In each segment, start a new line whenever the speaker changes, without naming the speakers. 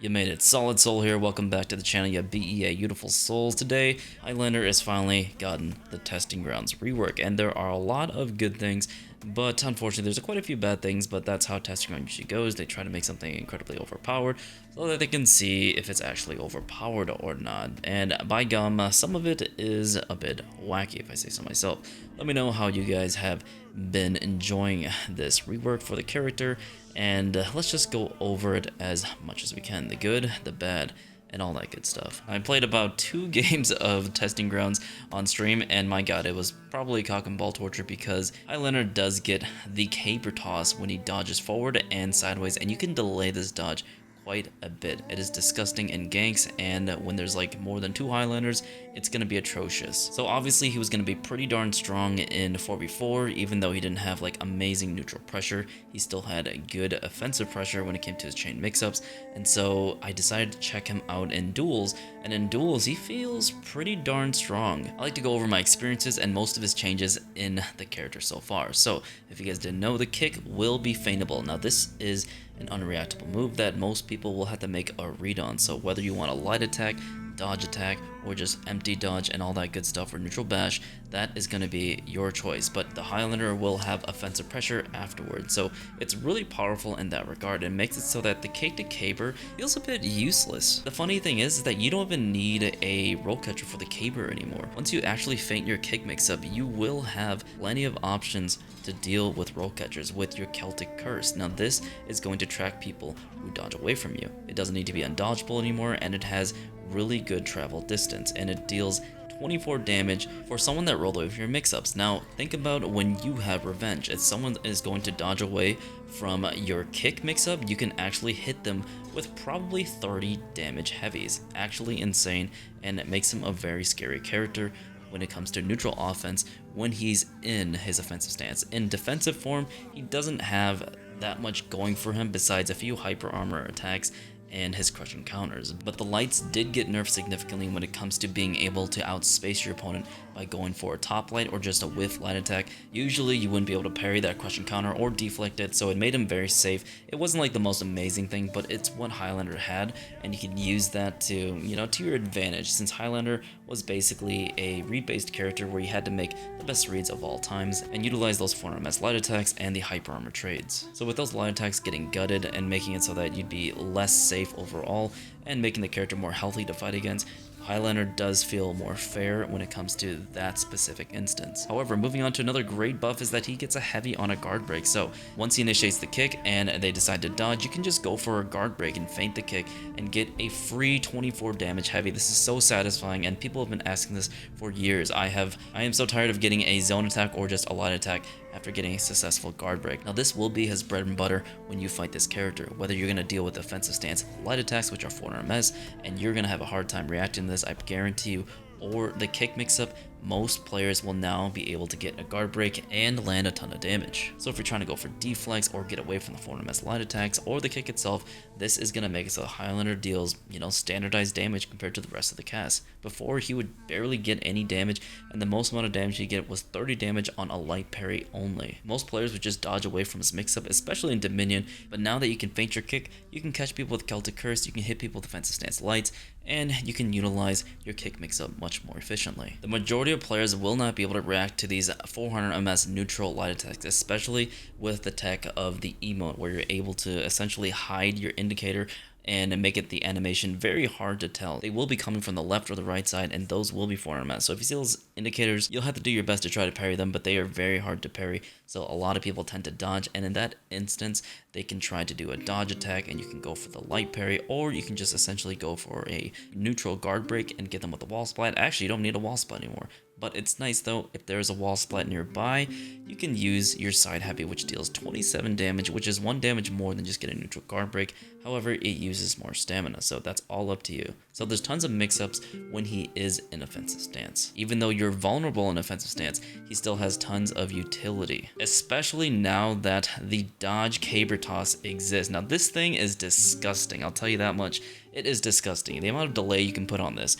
You made it. SolidSol here. Welcome back to the channel. You BEA Beautiful Souls. Today, Highlander has finally gotten the Testing Grounds rework, and there are a lot of good things, but unfortunately, there's quite a few bad things. But that's how Testing Ground usually goes. They try to make something incredibly overpowered so that they can see if it's actually overpowered or not. And by gum, some of it is a bit wacky, if I say so myself. Let me know how you guys have been enjoying this rework for the character, and let's just go over it as much as we can. The good, the bad, and all that good stuff. I played about 2 games of Testing Grounds on stream, and my god, it was probably cock and ball torture because Highlander does get the caper toss when he dodges forward and sideways, and you can delay this dodge quite a bit. It is disgusting in ganks, and when there's like more than 2 Highlanders, it's going to be atrocious. So obviously he was going to be pretty darn strong in 4v4, even though he didn't have like amazing neutral pressure. He still had a good offensive pressure when it came to his chain mix-ups, and so I decided to check him out in duels, and in duels he feels pretty darn strong. I like to go over my experiences and most of his changes in the character so far. So if you guys didn't know, the kick will be feintable. Now this is an unreactable move that most people will have to make a read on. So whether you want a light attack, dodge attack, or just empty dodge and all that good stuff, or neutral bash, that is going to be your choice. But the Highlander will have offensive pressure afterwards, so it's really powerful in that regard. It makes it so that the cake to caber feels a bit useless. The funny thing is that you don't even need a roll catcher for the caber anymore. Once you actually feint your kick mix-up, you will have plenty of options to deal with roll catchers with your Celtic curse. Now this is going to track people who dodge away from you. It doesn't need to be undodgeable anymore, and it has really good travel distance, and it deals 24 damage for someone that rolled away from your mix-ups. Now think about when you have revenge. If someone is going to dodge away from your kick mix-up, you can actually hit them with probably 30 damage heavies. Actually insane, and it makes him a very scary character when it comes to neutral offense when he's in his offensive stance. In defensive form, he doesn't have that much going for him besides a few hyper armor attacks and his crushing counters, but the lights did get nerfed significantly when it comes to being able to outspace your opponent by going for a top light or just a whiff light attack. Usually you wouldn't be able to parry that crushing counter or deflect it, so it made him very safe. It wasn't like the most amazing thing, but it's what Highlander had, and you can use that to, to your advantage, since Highlander was basically a read-based character where you had to make the best reads of all times and utilize those 4MS light attacks and the hyper armor trades. So with those light attacks getting gutted and making it so that you'd be less safe overall and making the character more healthy to fight against, Highlander does feel more fair when it comes to that specific instance. However, moving on to another great buff is that he gets a heavy on a guard break. So once he initiates the kick and they decide to dodge, you can just go for a guard break and feint the kick and get a free 24 damage heavy. This is so satisfying, and people have been asking this for years. I am so tired of getting a zone attack or just a light attack after getting a successful guard break. Now this will be his bread and butter when you fight this character, whether you're going to deal with offensive stance light attacks, which are 400 MS, and you're going to have a hard time reacting to this, I guarantee you, or the kick mix-up, most players will now be able to get a guard break and land a ton of damage. So if you're trying to go for deflex or get away from the 4MS light attacks or the kick itself, this is going to make it so Highlander deals, standardized damage compared to the rest of the cast. Before, he would barely get any damage, and the most amount of damage he'd get was 30 damage on a light parry only. Most players would just dodge away from his mix-up, especially in Dominion, but now that you can feint your kick, you can catch people with Celtic Curse, you can hit people with defensive stance lights, and you can utilize your kick mix-up much more efficiently. The majority of players will not be able to react to these 400 MS neutral light attacks, especially with the tech of the emote, where you're able to essentially hide your indicator and make it the animation very hard to tell. They will be coming from the left or the right side, and those will be 400 MS. So if you see those indicators, you'll have to do your best to try to parry them, but they are very hard to parry. So a lot of people tend to dodge, and in that instance, they can try to do a dodge attack, and you can go for the light parry, or you can just essentially go for a neutral guard break and get them with the wall splat. Actually, you don't need a wall splat anymore. But it's nice though, if there's a wall splat nearby, you can use your side heavy, which deals 27 damage, which is 1 damage more than just getting a neutral guard break. However, it uses more stamina, so that's all up to you. So there's tons of mix-ups when he is in offensive stance. Even though you're vulnerable in offensive stance, he still has tons of utility, especially now that the dodge caber toss exists. Now this thing is disgusting, I'll tell you that much. It is disgusting. The amount of delay you can put on this.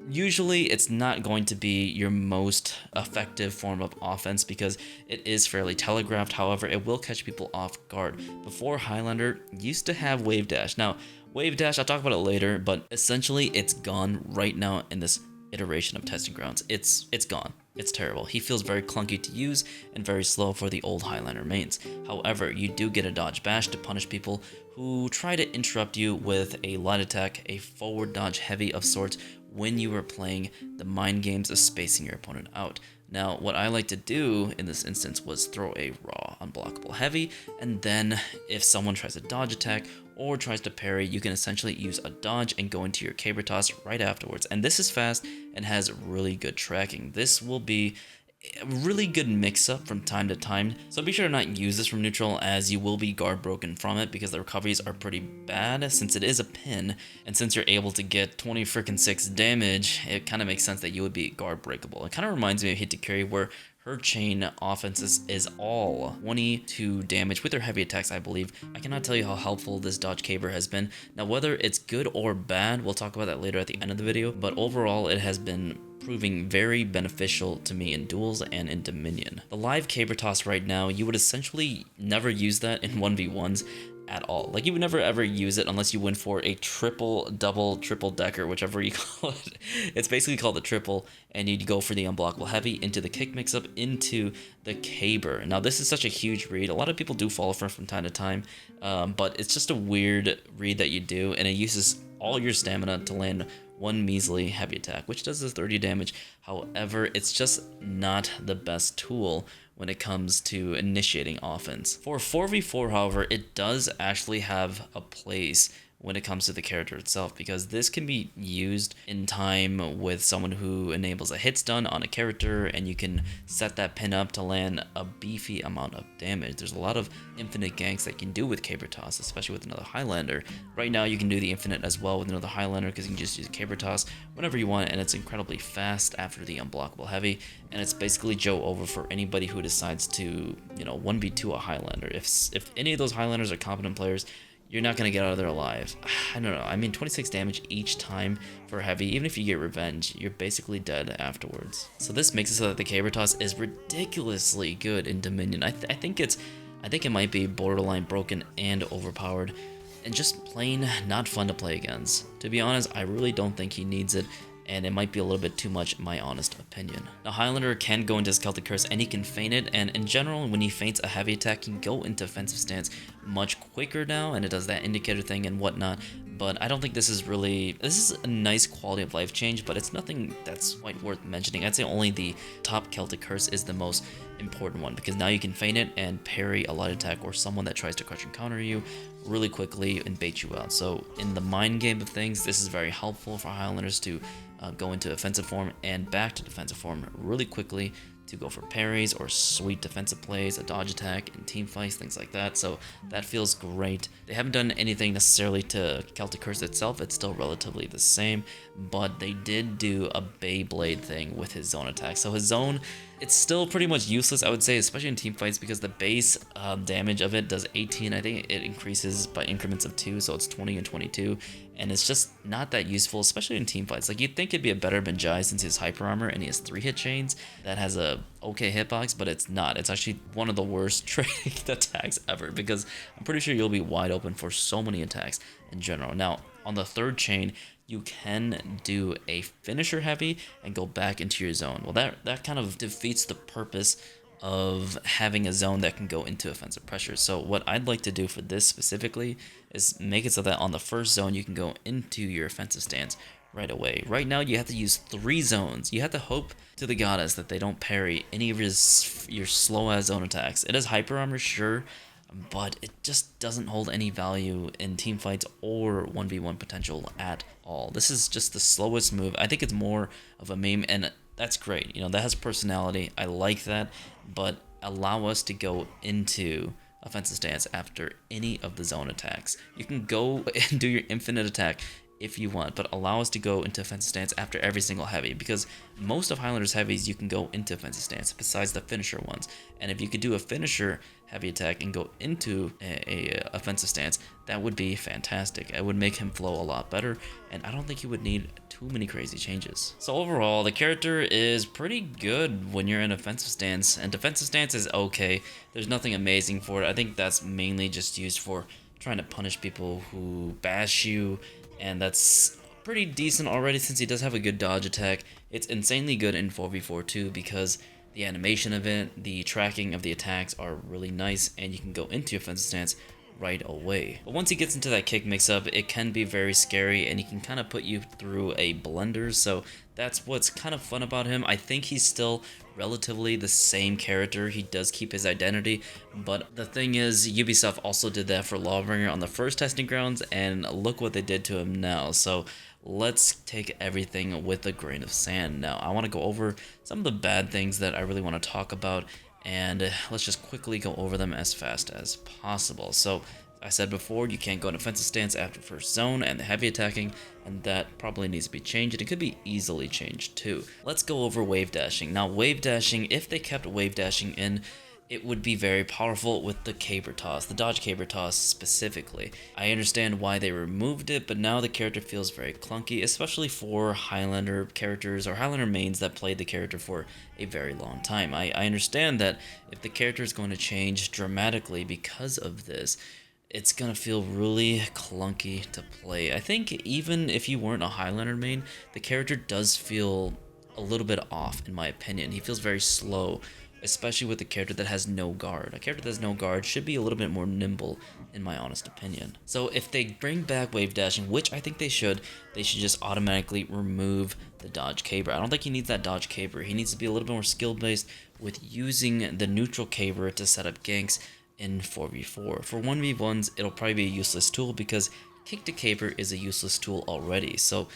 Usually it's not going to be your most effective form of offense because it is fairly telegraphed. However, it will catch people off guard. Before, Highlander used to have wave dash. Now, Wave dash, I'll talk about it later, but essentially it's gone right now in this iteration of testing grounds. It's gone. It's terrible. He feels very clunky to use and very slow for the old Highlander mains. However, you do get a dodge bash to punish people who try to interrupt you with a light attack, a forward dodge heavy of sorts, when you are playing the mind games of spacing your opponent out. Now, what I like to do in this instance was throw a raw unblockable heavy, and then if someone tries a dodge attack or tries to parry, you can essentially use a dodge and go into your caber toss right afterwards. And this is fast and has really good tracking. This will be a really good mix-up from time to time, so be sure to not use this from neutral, as you will be guard broken from it because the recoveries are pretty bad since it is a pin, and since you're able to get 6 damage, it kind of makes sense that you would be guard breakable. It kind of reminds me of Hit to Carry, where her chain offense is all 22 damage with her heavy attacks, I believe. I cannot tell you how helpful this dodge caber has been. Now, whether it's good or bad, we'll talk about that later at the end of the video, but overall it has been proving very beneficial to me in duels and in Dominion. The live caber toss right now, you would essentially never use that in 1v1s at all. Like, you would never ever use it unless you went for a triple, double, triple decker, whichever you call it. It's basically called the triple, and you'd go for the unblockable heavy into the kick mix-up into the caber. Now, this is such a huge read. A lot of people do fall for it from time to time, but it's just a weird read that you do, and it uses all your stamina to land one measly heavy attack, which does the 30 damage. However, it's just not the best tool when it comes to initiating offense. For 4v4, however, it does actually have a place when it comes to the character itself, because this can be used in time with someone who enables a hit stun on a character, and you can set that pin up to land a beefy amount of damage. There's a lot of infinite ganks that you can do with caber toss, especially with another Highlander. Right now you can do the infinite as well with another Highlander, because you can just use caber toss whenever you want, and it's incredibly fast after the unblockable heavy, and it's basically Joe over for anybody who decides to, 1v2 a Highlander. If any of those Highlanders are competent players, you're not going to get out of there alive. I don't know. I mean, 26 damage each time for heavy. Even if you get revenge, you're basically dead afterwards. So this makes it so that the caber toss is ridiculously good in Dominion. I think it might be borderline broken and overpowered, and just plain not fun to play against. To be honest, I really don't think he needs it, and it might be a little bit too much in my honest opinion. Now, Highlander can go into Celtic Curse and he can feint it, and in general, when he feints a heavy attack, he can go into offensive stance much quicker now, and it does that indicator thing and whatnot. But I don't think this is a nice quality of life change, but it's nothing that's quite worth mentioning. I'd say only the top Celtic Curse is the most important one, because now you can feint it and parry a light attack or someone that tries to crush and counter you really quickly and bait you out. So in the mind game of things, this is very helpful for Highlanders to go into offensive form and back to defensive form really quickly to go for parries or sweet defensive plays, a dodge attack in team fights, things like that. So that feels great. They haven't done anything necessarily to Celtic Curse itself. It's still relatively the same, but they did do a Beyblade thing with his zone attack. So his zone, it's still pretty much useless, I would say, especially in team fights, because the base damage of it does 18. I think it increases by increments of 2, so it's 20 and 22, and it's just not that useful, especially in team fights. Like, you'd think it'd be a better Benjai since he has hyper armor and he has 3-hit chains that has a okay hitbox, but it's not. It's actually one of the worst trading attacks ever, because I'm pretty sure you'll be wide open for so many attacks in general. Now, on the third chain, you can do a finisher heavy and go back into your zone. Well, that kind of defeats the purpose of having a zone that can go into offensive pressure. So what I'd like to do for this specifically is make it so that on the first zone you can go into your offensive stance right away. Right now you have to use 3 zones. You have to hope to the goddess that they don't parry any of your slow ass zone attacks. It is hyper armor, sure, but it just doesn't hold any value in team fights or 1v1 potential at all. This is just the slowest move. I think it's more of a meme, and that's great. That has personality. I like that, but allow us to go into offensive stance after any of the zone attacks. You can go and do your infinite attack if you want, but allow us to go into offensive stance after every single heavy, because most of Highlander's heavies you can go into offensive stance besides the finisher ones. And if you could do a finisher heavy attack and go into a offensive stance, that would be fantastic. It would make him flow a lot better, and I don't think he would need too many crazy changes. So overall, the character is pretty good when you're in offensive stance, and defensive stance is okay. There's nothing amazing for it. I think that's mainly just used for trying to punish people who bash you, and that's pretty decent already since he does have a good dodge attack. It's insanely good in 4v4 too because the animation of it, the tracking of the attacks are really nice, and you can go into offensive stance right away. But once he gets into that kick mix-up, it can be very scary, and he can kind of put you through a blender, so that's what's kind of fun about him. I think he's still relatively the same character. He does keep his identity, but the thing is, Ubisoft also did that for Lawbringer on the first testing grounds, and look what they did to him now. So let's take everything with a grain of sand. Now, I want to go over some of the bad things that I really want to talk about, and let's just quickly go over them as fast as possible. So I said before, you can't go in offensive stance after first zone and the heavy attacking, and that probably needs to be changed, and it could be easily changed too. Let's go over wave dashing. Now, wave dashing, if they kept wave dashing in, it would be very powerful with the caber toss, the dodge caber toss specifically. I understand why they removed it, but now the character feels very clunky, especially for Highlander characters or Highlander mains that played the character for a very long time. I understand that if the character is going to change dramatically because of this, it's gonna feel really clunky to play. I think even if you weren't a Highlander main, the character does feel a little bit off, in my opinion. He feels very slow, especially with a character that has no guard. A character that has no guard should be a little bit more nimble, in my honest opinion. So if they bring back wave dashing, which I think they should just automatically remove the dodge caber. I don't think he needs that dodge caber. He needs to be a little bit more skill based with using the neutral caber to set up ganks in 4v4. For 1v1s, it'll probably be a useless tool because kick to caber is a useless tool already. So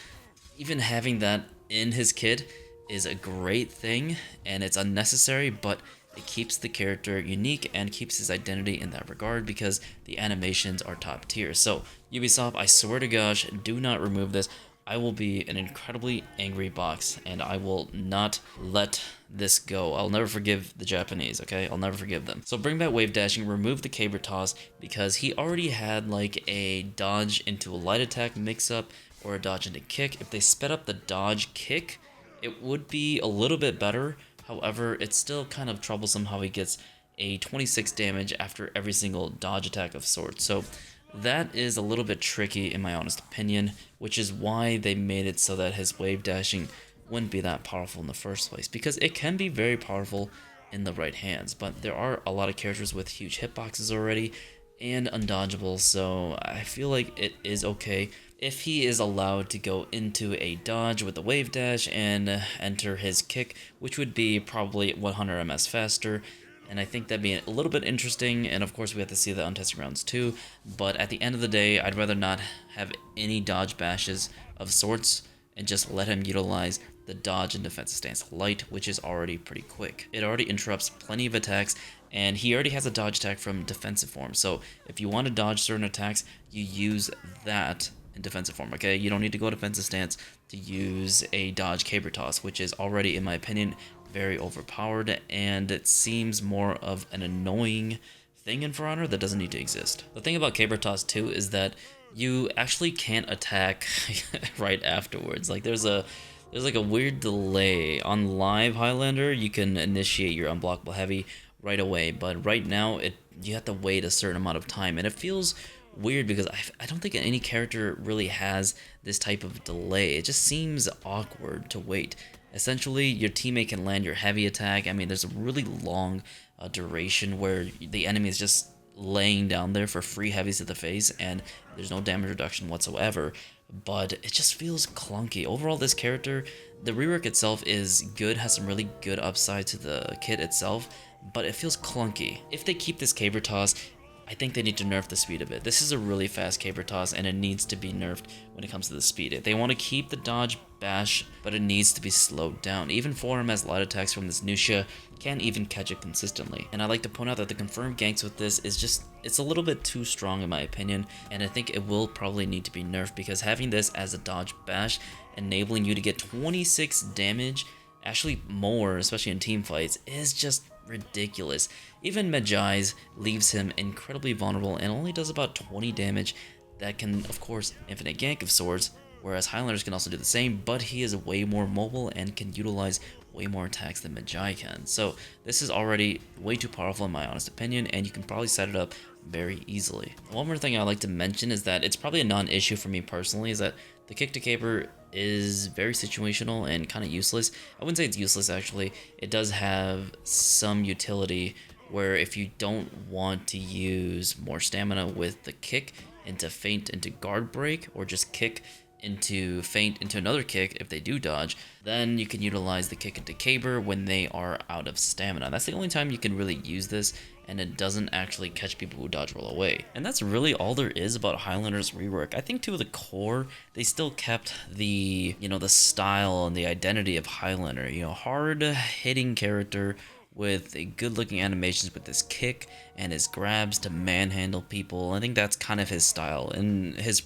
even having that in his kit is a great thing, and it's unnecessary, but it keeps the character unique and keeps his identity in that regard because the animations are top tier. So Ubisoft, I swear to gosh, do not remove this. I will be an incredibly angry box, and I will not let this go. I'll never forgive the Japanese, okay? I'll never forgive them. So bring back wave dashing, remove the caber toss, because he already had like a dodge into a light attack mix-up or a dodge into kick. If they sped up the dodge kick, it would be a little bit better. However, it's still kind of troublesome how he gets a 26 damage after every single dodge attack of sorts. So that is a little bit tricky in my honest opinion, which is why they made it so that his wave dashing wouldn't be that powerful in the first place, because it can be very powerful in the right hands, but there are a lot of characters with huge hitboxes already and undodgeable, so I feel like it is okay if he is allowed to go into a dodge with a wave dash and enter his kick, which would be probably 100 ms faster. And I think that'd be a little bit interesting, and of course we have to see the untested rounds too, but at the end of the day, I'd rather not have any dodge bashes of sorts and just let him utilize the dodge and defensive stance light, which is already pretty quick. It already interrupts plenty of attacks, and he already has a dodge attack from defensive form, so if you want to dodge certain attacks, you use that in defensive form, okay? You don't need to go defensive stance to use a dodge caber toss, which is already, in my opinion, very overpowered, and it seems more of an annoying thing in For Honor that doesn't need to exist. The thing about caber toss too is that you actually can't attack right afterwards. Like there's like a weird delay. On live Highlander, you can initiate your unblockable heavy right away, but right now you have to wait a certain amount of time, and it feels weird because I don't think any character really has this type of delay. It just seems awkward to wait. Essentially, your teammate can land your heavy attack. I mean, there's a really long duration where the enemy is just laying down there for free heavies to the face, and there's no damage reduction whatsoever. But it just feels clunky. Overall, this character, the rework itself is good, has some really good upside to the kit itself, but it feels clunky. If they keep this caber toss, I think they need to nerf the speed a bit. This is a really fast caber toss, and it needs to be nerfed when it comes to the speed. If they want to keep the dodge bash, but it needs to be slowed down. Even 4MS light attacks from this Nusha can't even catch it consistently. And I like to point out that the confirmed ganks with this is just, it's a little bit too strong in my opinion, and I think it will probably need to be nerfed, because having this as a dodge bash, enabling you to get 26 damage, actually more, especially in team fights, is just ridiculous. Even Medjai's leaves him incredibly vulnerable and only does about 20 damage. That can, of course, infinite gank of swords, whereas Highlanders can also do the same, but he is way more mobile and can utilize way more attacks than Magi can. So this is already way too powerful in my honest opinion, and you can probably set it up very easily. One more thing I'd like to mention is that it's probably a non-issue for me personally, is that the kick to caber is very situational and kind of useless. I wouldn't say it's useless actually. It does have some utility where if you don't want to use more stamina with the kick into feint into guard break, or just kick into feint into another kick if they do dodge, then you can utilize the kick into caber when they are out of stamina. That's the only time you can really use this, and it doesn't actually catch people who dodge roll away. And that's really all there is about Highlander's rework. I think to the core, they still kept the, the style and the identity of Highlander. Hard hitting character with a good looking animations with his kick and his grabs to manhandle people. I think that's kind of his style. In his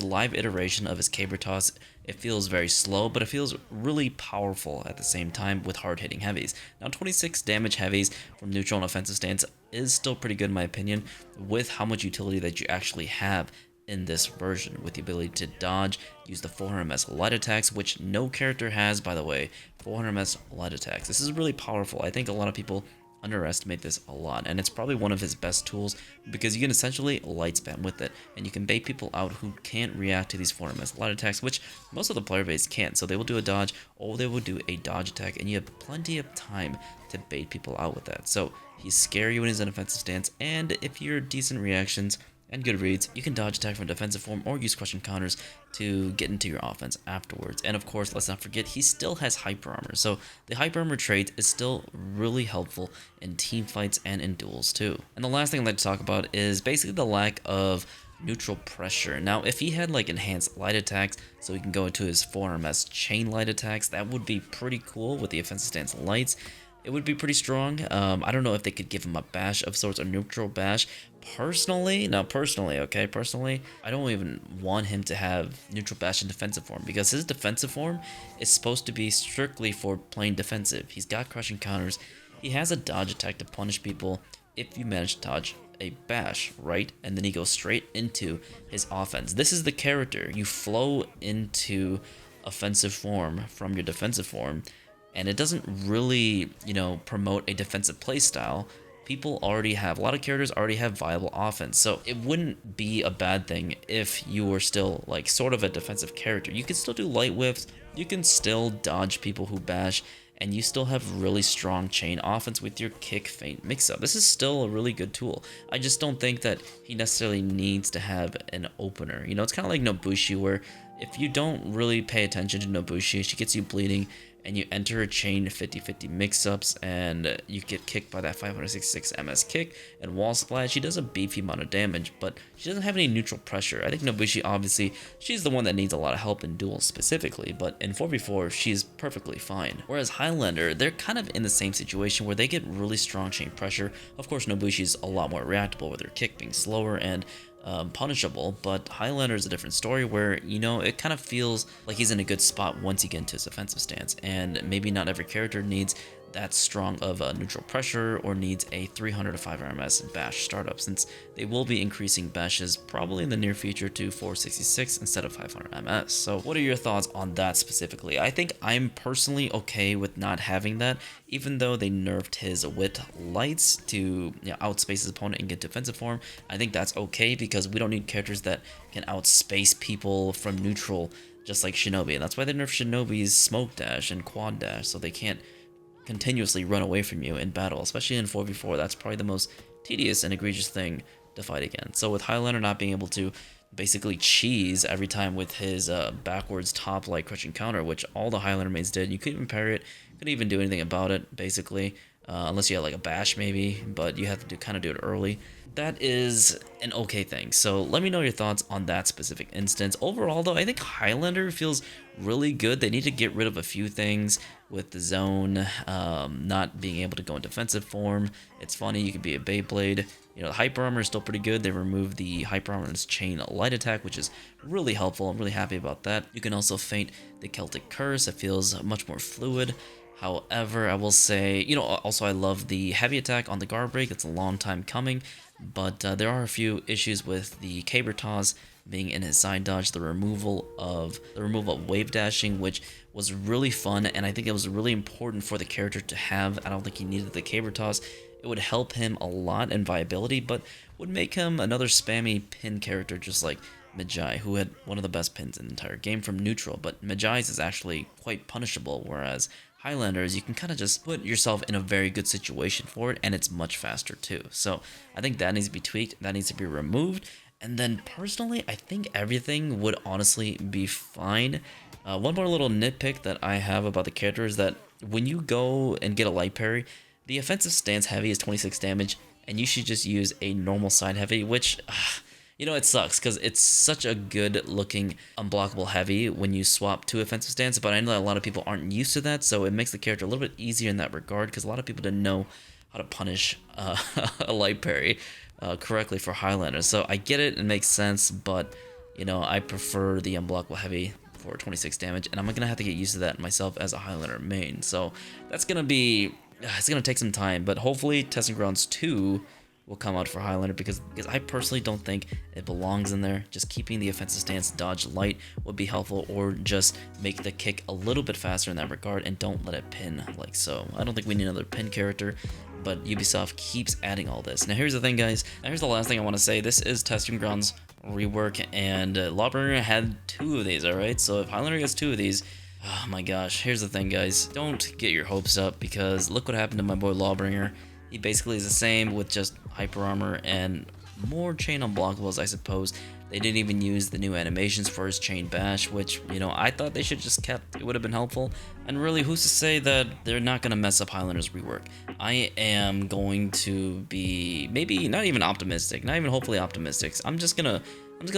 live iteration of his caber toss, it feels very slow, but it feels really powerful at the same time with hard hitting heavies. Now 26 damage heavies from neutral and offensive stance is still pretty good in my opinion, with how much utility that you actually have in this version, with the ability to dodge, use the 400 ms light attacks, which no character has, by the way. 400 ms light attacks. This is really powerful. I think a lot of people underestimate this a lot, and it's probably one of his best tools because you can essentially light spam with it, and you can bait people out who can't react to these 400 ms light attacks, which most of the player base can't. So they will do a dodge, or they will do a dodge attack, and you have plenty of time to bait people out with that. So he's scary when he's in offensive stance, and if you're decent reactions and good reads, you can dodge attack from defensive form or use crushing counters to get into your offense afterwards. And of course, let's not forget, he still has hyper armor, so the hyper armor trait is still really helpful in team fights and in duels too. And the last thing I'd like to talk about is basically the lack of neutral pressure. Now, if he had like enhanced light attacks, so he can go into his 400 ms chain light attacks, that would be pretty cool with the offensive stance lights. It would be pretty strong. I don't know if they could give him a bash of sorts, a neutral bash. Personally, I don't even want him to have neutral bash in defensive form, because his defensive form is supposed to be strictly for playing defensive. He's got crushing counters. He has a dodge attack to punish people if you manage to dodge a bash, right? And then he goes straight into his offense. This is the character. You flow into offensive form from your defensive form, and it doesn't really, promote a defensive playstyle. A lot of characters already have viable offense, so it wouldn't be a bad thing if you were still like sort of a defensive character. You can still do light whiffs, you can still dodge people who bash, and you still have really strong chain offense with your kick feint mix-up. This is still a really good tool. I just don't think that he necessarily needs to have an opener. It's kind of like Nobushi, where if you don't really pay attention to Nobushi, she gets you bleeding, and you enter a chain 50-50 mix-ups, and you get kicked by that 566 ms kick and wall splash. She does a beefy amount of damage, but she doesn't have any neutral pressure. I think Nobushi, obviously, she's the one that needs a lot of help in duels specifically, but in 4v4, she's perfectly fine. Whereas Highlander, they're kind of in the same situation where they get really strong chain pressure. Of course, Nobushi's a lot more reactable with her kick being slower and punishable, but Highlander is a different story where, it kind of feels like he's in a good spot once you get into his offensive stance, and maybe not every character needs that strong of a neutral pressure or needs a 300 to 500 ms bash startup, since they will be increasing bashes probably in the near future to 466 instead of 500 ms. So what are your thoughts on that specifically? I think I'm personally okay with not having that, even though they nerfed his wit lights to outspace his opponent and get defensive form. I think that's okay, because we don't need characters that can outspace people from neutral, just like Shinobi, and that's why they nerfed Shinobi's smoke dash and quad dash, so they can't continuously run away from you in battle, especially in 4v4. That's probably the most tedious and egregious thing to fight against. So with Highlander not being able to basically cheese every time with his backwards top light crushing counter, which all the Highlander mains did, you couldn't even parry it, couldn't even do anything about it basically, unless you had like a bash maybe, but you have to kind of do it early. That is an okay thing. So let me know your thoughts on that specific instance. Overall though, I think Highlander feels really good. They need to get rid of a few things with the zone, not being able to go in defensive form. It's funny, you could be a Beyblade. The hyper armor is still pretty good. They removed the hyper armor and its chain light attack, which is really helpful. I'm really happy about that. You can also feint the Celtic curse. It feels much more fluid. However, I will say, also I love the heavy attack on the guard break. It's a long time coming, but there are a few issues with the caber toss being in his side dodge, the removal of wave dashing, which was really fun, and I think it was really important for the character to have. I don't think he needed the caber toss. It would help him a lot in viability, but would make him another spammy pin character, just like Magi, who had one of the best pins in the entire game from neutral. But Magi's is actually quite punishable, whereas Highlanders, you can kind of just put yourself in a very good situation for it, and it's much faster too. So I think that needs to be tweaked, that needs to be removed. And then personally, I think everything would honestly be fine. One more little nitpick that I have about the character is that when you go and get a light parry, the offensive stance heavy is 26 damage, and you should just use a normal side heavy, which, you know, it sucks because it's such a good looking unblockable heavy when you swap to offensive stance, but I know that a lot of people aren't used to that, so it makes the character a little bit easier in that regard because a lot of people didn't know how to punish a light parry correctly for Highlander. So I get it, it makes sense, but, you know, I prefer the unblockable heavy for 26 damage, and I'm gonna have to get used to that myself as a Highlander main. So that's gonna be, it's gonna take some time, but hopefully Testing Grounds 2 will come out for Highlander because I personally don't think it belongs in there. Just keeping the offensive stance dodge light would be helpful, or just make the kick a little bit faster in that regard and don't let it pin like so. I don't think we need another pin character, but Ubisoft keeps adding all this. Now here's the thing, guys. Now here's the last thing I want to say. This is Testing Grounds rework, and Lawbringer had 2 of these, alright? So if Highlander gets 2 of these, oh my gosh, here's the thing, guys. Don't get your hopes up, because look what happened to my boy Lawbringer. He basically is the same with just hyper armor and more chain unblockables, I suppose. They didn't even use the new animations for his chain bash, which, you know, I thought they should just kept. It would have been helpful. And really, who's to say that they're not going to mess up Highlander's rework? I am going to be maybe not even optimistic, not even hopefully optimistic. I'm just gonna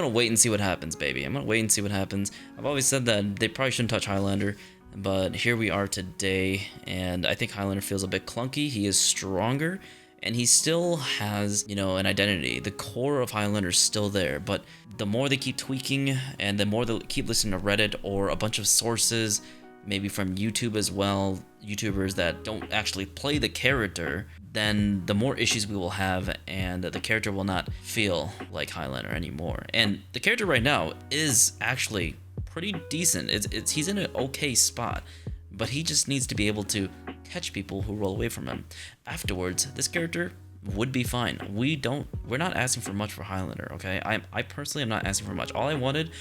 wait and see what happens, baby. I'm gonna wait and see what happens. I've always said that they probably shouldn't touch Highlander, but here we are today, and I think Highlander feels a bit clunky. He is stronger, and he still has, you know, an identity. The core of Highlander is still there, but the more they keep tweaking, and the more they keep listening to Reddit or a bunch of sources, maybe from YouTube as well, YouTubers that don't actually play the character, then the more issues we will have, and the character will not feel like Highlander anymore. And the character right now is actually pretty decent. He's in an okay spot, but he just needs to be able to catch people who roll away from him. Afterwards, this character would be fine. We're not asking for much for Highlander, okay? I personally am not asking for much. All I wanted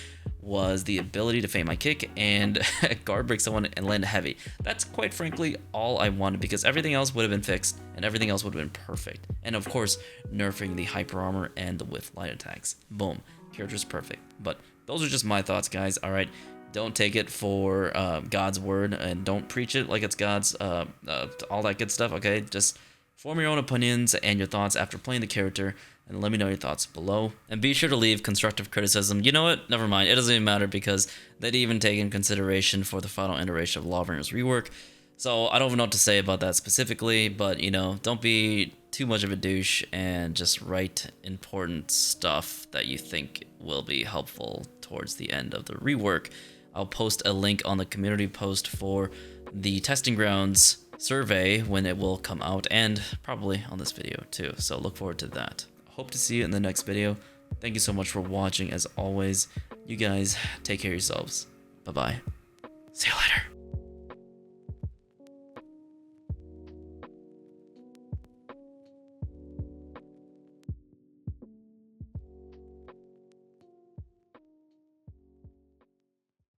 was the ability to feint my kick and guard break someone and land heavy. That's quite frankly all I wanted, because everything else would have been fixed and everything else would have been perfect. And of course, nerfing the hyper armor and the with light attacks. Boom. Character's perfect. But those are just my thoughts, guys. All right. Don't take it for God's word, and don't preach it like it's God's, all that good stuff, okay? Just form your own opinions and your thoughts after playing the character, and let me know your thoughts below. And be sure to leave constructive criticism. You know what? Never mind. It doesn't even matter, because they didn't even take in consideration for the final iteration of Lawbringer's rework. So I don't even know what to say about that specifically, but, you know, don't be too much of a douche and just write important stuff that you think will be helpful towards the end of the rework. I'll post a link on the community post for the Testing Grounds survey when it will come out, and probably on this video too, so look forward to that. Hope to see you in the next video. Thank you so much for watching. As always, you guys take care of yourselves. Bye bye.